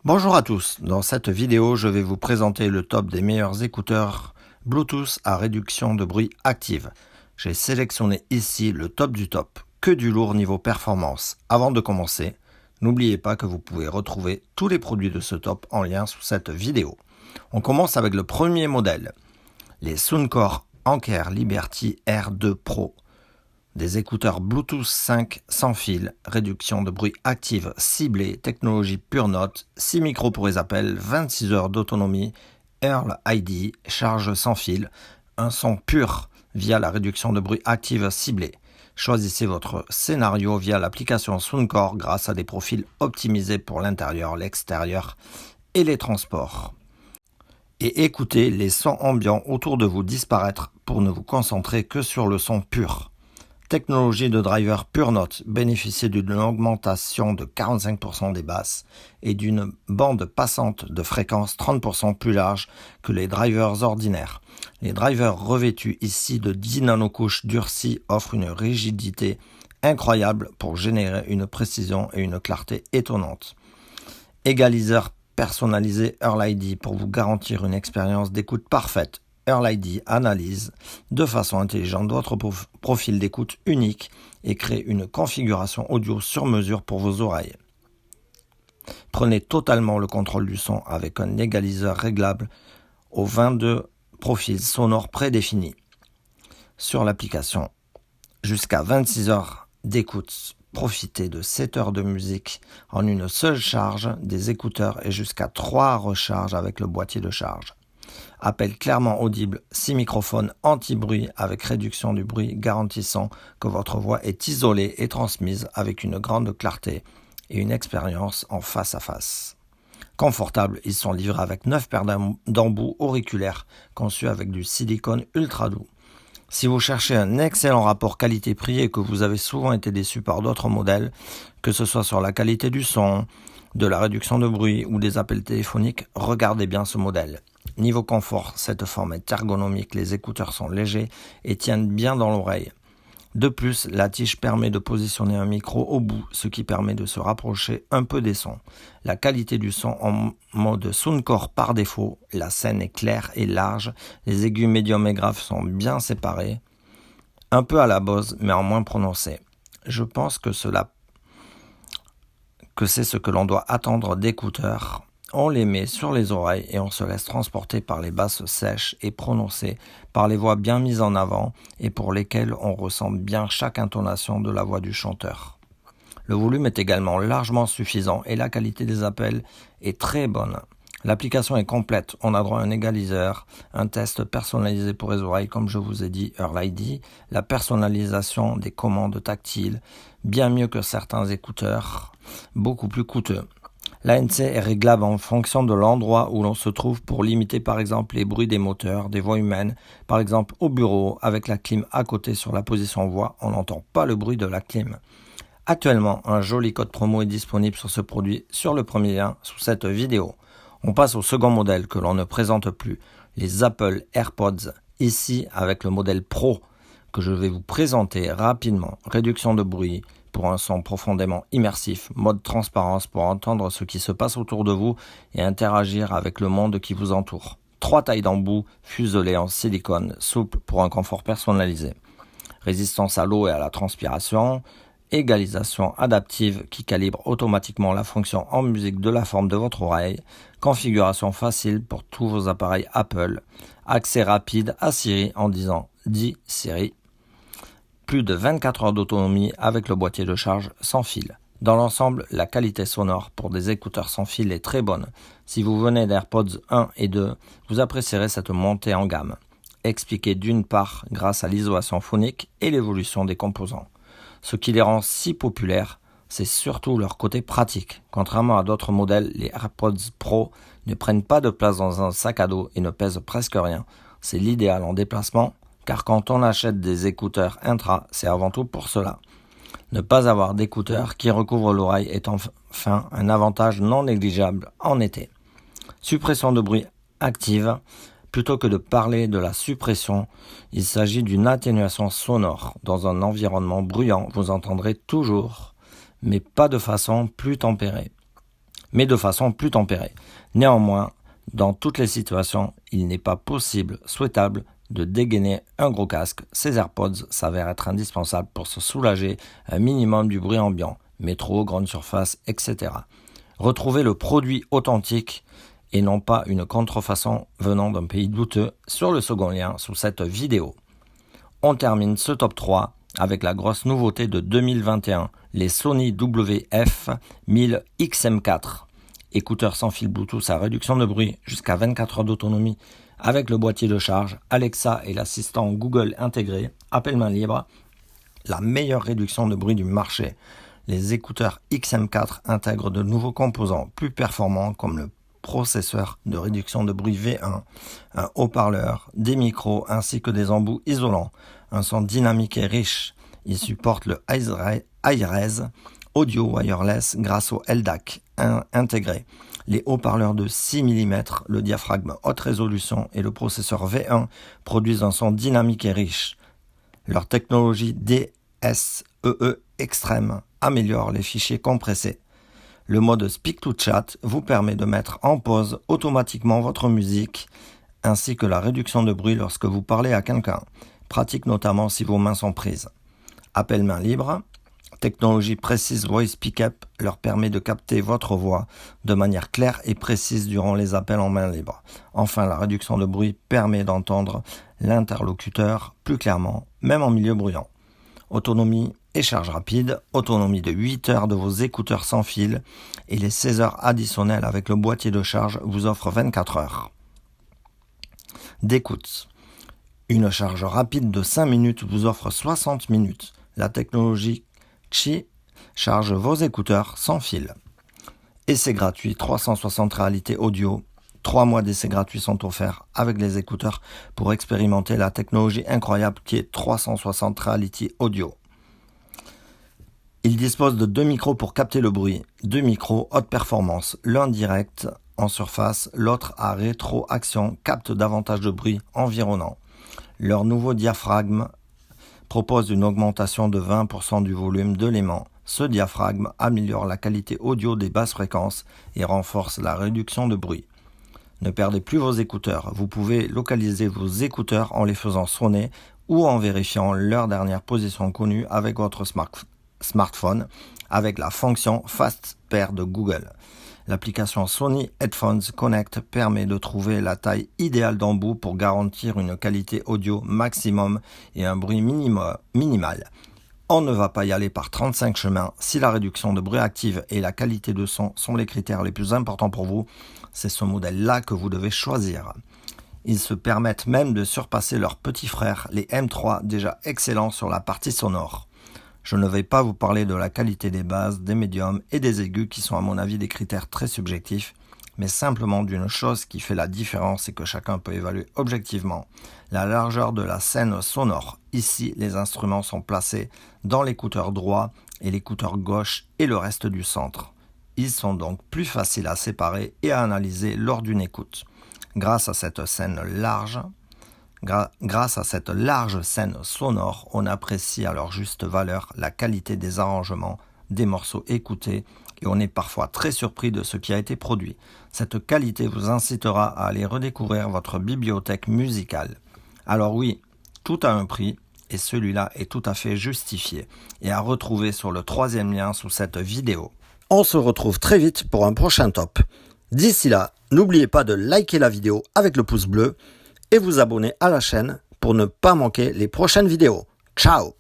Bonjour à tous, dans cette vidéo je vais vous présenter le top des meilleurs écouteurs Bluetooth à réduction de bruit active. J'ai sélectionné ici le top du top, que du lourd niveau performance. Avant de commencer, n'oubliez pas que vous pouvez retrouver tous les produits de ce top en lien sous cette vidéo. On commence avec le premier modèle, les Soundcore Anker Liberty R2 Pro. Des écouteurs Bluetooth 5 sans fil, réduction de bruit active ciblée, technologie pure note, 6 micros pour les appels, 26 heures d'autonomie, Earl ID, charge sans fil, un son pur via la réduction de bruit active ciblée. Choisissez votre scénario via l'application Soundcore grâce à des profils optimisés pour l'intérieur, l'extérieur et les transports. Et écoutez les sons ambiants autour de vous disparaître pour ne vous concentrer que sur le son pur. Technologie de driver pure note bénéficie d'une augmentation de 45% des basses et d'une bande passante de fréquence 30% plus large que les drivers ordinaires. Les drivers revêtus ici de 10 nanocouches durcies offrent une rigidité incroyable pour générer une précision et une clarté étonnantes. Égaliseur personnalisé Earl ID pour vous garantir une expérience d'écoute parfaite. Earl ID analyse de façon intelligente votre profil d'écoute unique et crée une configuration audio sur mesure pour vos oreilles. Prenez totalement le contrôle du son avec un égaliseur réglable aux 22 profils sonores prédéfinis. Sur l'application, jusqu'à 26 heures d'écoute. Profitez de 7 heures de musique en une seule charge des écouteurs et jusqu'à 3 recharges avec le boîtier de charge. Appel clairement audible, 6 microphones anti-bruit avec réduction du bruit garantissant que votre voix est isolée et transmise avec une grande clarté et une expérience en face à face. Confortables, ils sont livrés avec 9 paires d'embouts auriculaires conçus avec du silicone ultra doux. Si vous cherchez un excellent rapport qualité-prix et que vous avez souvent été déçu par d'autres modèles, que ce soit sur la qualité du son, de la réduction de bruit ou des appels téléphoniques, regardez bien ce modèle. Niveau confort, cette forme est ergonomique, les écouteurs sont légers et tiennent bien dans l'oreille. De plus, la tige permet de positionner un micro au bout, ce qui permet de se rapprocher un peu des sons. La qualité du son en mode Soundcore par défaut, la scène est claire et large, les aigus médium et graves sont bien séparés, un peu à la Bose mais en moins prononcé. Je pense que c'est ce que l'on doit attendre d'écouteurs. On les met sur les oreilles et on se laisse transporter par les basses sèches et prononcées, par les voix bien mises en avant et pour lesquelles on ressent bien chaque intonation de la voix du chanteur. Le volume est également largement suffisant et la qualité des appels est très bonne. L'application est complète, on a droit à un égaliseur, un test personnalisé pour les oreilles comme je vous ai dit, Earl ID, la personnalisation des commandes tactiles, bien mieux que certains écouteurs, beaucoup plus coûteux. L'ANC est réglable en fonction de l'endroit où l'on se trouve pour limiter par exemple les bruits des moteurs, des voix humaines. Par exemple au bureau, avec la clim à côté sur la position voix, on n'entend pas le bruit de la clim. Actuellement, un joli code promo est disponible sur ce produit sur le premier lien sous cette vidéo. On passe au second modèle que l'on ne présente plus, les Apple AirPods, ici avec le modèle Pro que je vais vous présenter rapidement. Réduction de bruit pour un son profondément immersif, mode transparence pour entendre ce qui se passe autour de vous et interagir avec le monde qui vous entoure. 3 tailles d'embout fuselées en silicone souple pour un confort personnalisé. Résistance à l'eau et à la transpiration. Égalisation adaptive qui calibre automatiquement la fonction en musique de la forme de votre oreille. Configuration facile pour tous vos appareils Apple. Accès rapide à Siri en disant « Dis Siri ». Plus de 24 heures d'autonomie avec le boîtier de charge sans fil. Dans l'ensemble, la qualité sonore pour des écouteurs sans fil est très bonne. Si vous venez d'AirPods 1 et 2, vous apprécierez cette montée en gamme. Expliquée d'une part grâce à l'isolation phonique et l'évolution des composants. Ce qui les rend si populaires, c'est surtout leur côté pratique. Contrairement à d'autres modèles, les AirPods Pro ne prennent pas de place dans un sac à dos et ne pèsent presque rien. C'est l'idéal en déplacement, car quand on achète des écouteurs intra, c'est avant tout pour cela. Ne pas avoir d'écouteurs qui recouvrent l'oreille est enfin un avantage non négligeable en été. Suppression de bruit active. Plutôt que de parler de la suppression, il s'agit d'une atténuation sonore. Dans un environnement bruyant, vous entendrez toujours, mais pas de façon plus tempérée. mais de façon plus tempérée. Néanmoins, dans toutes les situations, il n'est pas possible, souhaitable, de dégainer un gros casque. Ces AirPods s'avèrent être indispensables pour se soulager un minimum du bruit ambiant, métro, grande surface, etc. Retrouvez le produit authentique et non pas une contrefaçon venant d'un pays douteux sur le second lien sous cette vidéo. On termine ce top 3 avec la grosse nouveauté de 2021, les Sony WF-1000 XM4. Écouteurs sans fil Bluetooth à réduction de bruit jusqu'à 24 heures d'autonomie avec le boîtier de charge, Alexa et l'assistant Google intégré, appel main libre, la meilleure réduction de bruit du marché. Les écouteurs XM4 intègrent de nouveaux composants plus performants comme le processeur de réduction de bruit V1, un haut-parleur, des micros ainsi que des embouts isolants, un son dynamique et riche. Il supporte le iRes Audio Wireless grâce au LDAC intégré. Les haut-parleurs de 6 mm, le diaphragme haute résolution et le processeur V1 produisent un son dynamique et riche. Leur technologie DSEE extrême améliore les fichiers compressés. Le mode Speak to Chat vous permet de mettre en pause automatiquement votre musique ainsi que la réduction de bruit lorsque vous parlez à quelqu'un. Pratique notamment si vos mains sont prises. Appel main libre. Technologie Precise Voice Pickup leur permet de capter votre voix de manière claire et précise durant les appels en main libre. Enfin, la réduction de bruit permet d'entendre l'interlocuteur plus clairement, même en milieu bruyant. Autonomie et charge rapide, autonomie de 8 heures de vos écouteurs sans fil et les 16 heures additionnelles avec le boîtier de charge vous offrent 24 heures d'écoute. Une charge rapide de 5 minutes vous offre 60 minutes. La technologie Qi charge vos écouteurs sans fil. Essai gratuit 360 réalités audio. 3 mois d'essai gratuits sont offerts avec les écouteurs pour expérimenter la technologie incroyable qui est 360 réalités audio. Il dispose de 2 micros pour capter le bruit, 2 micros haute performance, l'un direct en surface, l'autre à rétroaction capte davantage de bruit environnant. Leur nouveau diaphragme propose une augmentation de 20% du volume de l'aimant. Ce diaphragme améliore la qualité audio des basses fréquences et renforce la réduction de bruit. Ne perdez plus vos écouteurs. Vous pouvez localiser vos écouteurs en les faisant sonner ou en vérifiant leur dernière position connue avec votre smartphone avec la fonction Fast Pair de Google. L'application Sony Headphones Connect permet de trouver la taille idéale d'embout pour garantir une qualité audio maximum et un bruit minimal. On ne va pas y aller par 35 chemins. Si la réduction de bruit active et la qualité de son sont les critères les plus importants pour vous, c'est ce modèle-là que vous devez choisir. Ils se permettent même de surpasser leurs petits frères, les M3, déjà excellents sur la partie sonore. Je ne vais pas vous parler de la qualité des basses, des médiums et des aigus qui sont à mon avis des critères très subjectifs, mais simplement d'une chose qui fait la différence et que chacun peut évaluer objectivement, la largeur de la scène sonore. Ici, les instruments sont placés dans l'écouteur droit et l'écouteur gauche et le reste du centre. Ils sont donc plus faciles à séparer et à analyser lors d'une écoute. Grâce à cette large scène sonore, on apprécie à leur juste valeur la qualité des arrangements, des morceaux écoutés et on est parfois très surpris de ce qui a été produit. Cette qualité vous incitera à aller redécouvrir votre bibliothèque musicale. Alors oui, tout a un prix et celui-là est tout à fait justifié et à retrouver sur le 3e lien sous cette vidéo. On se retrouve très vite pour un prochain top. D'ici là, n'oubliez pas de liker la vidéo avec le pouce bleu et vous abonner à la chaîne pour ne pas manquer les prochaines vidéos. Ciao!